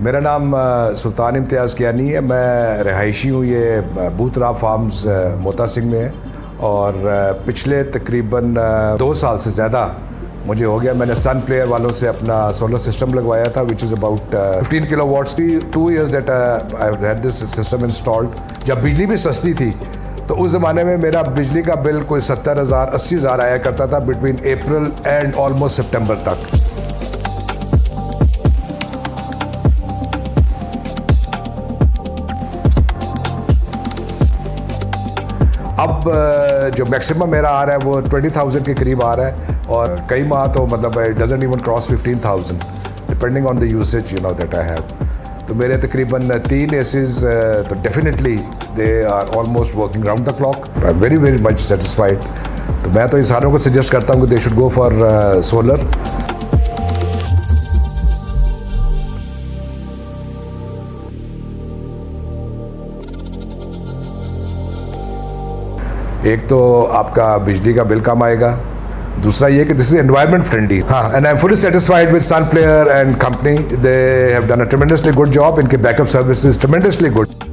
मेरा नाम सुल्तान इम्तियाज़ कियानी है। मैं रहायशी हूँ, ये बूतरा फार्म्स मोता सिंह में है और पिछले तकरीबन 2 साल से ज़्यादा मुझे हो गया। मैंने सन प्लेयर वालों से अपना सोलर सिस्टम लगवाया था विच इज़ अबाउट 15 किलोवाट्स की। 2 years that I had this system installed. जब बिजली भी सस्ती थी तो उस ज़माने में मेरा बिजली का बिल कोई 70,000 80,000 आया करता था बिटवीन अप्रैल एंड ऑलमोस्ट सितंबर तक। अब जो मैक्सिमम मेरा आ रहा है वो 20,000 के करीब आ रहा है और कई माह तो मतलब it doesn't even cross 15,000 depending on the usage that I have. तो मेरे तकरीबन 3 एसीज तो definitely they are almost working round the clock. I am very very much satisfied. तो मैं तो इन सारों को सजेस्ट करता हूँ कि they should go for solar. एक तो आपका बिजली का बिल कम आएगा, दूसरा ये कि दिस इज एनवायरनमेंट फ्रेंडली। हाँ, and I am fully satisfied with sun player and company. They have done a tremendously good job. इनके बैकअप सर्विसेज ट्रेमेंडसली गुड।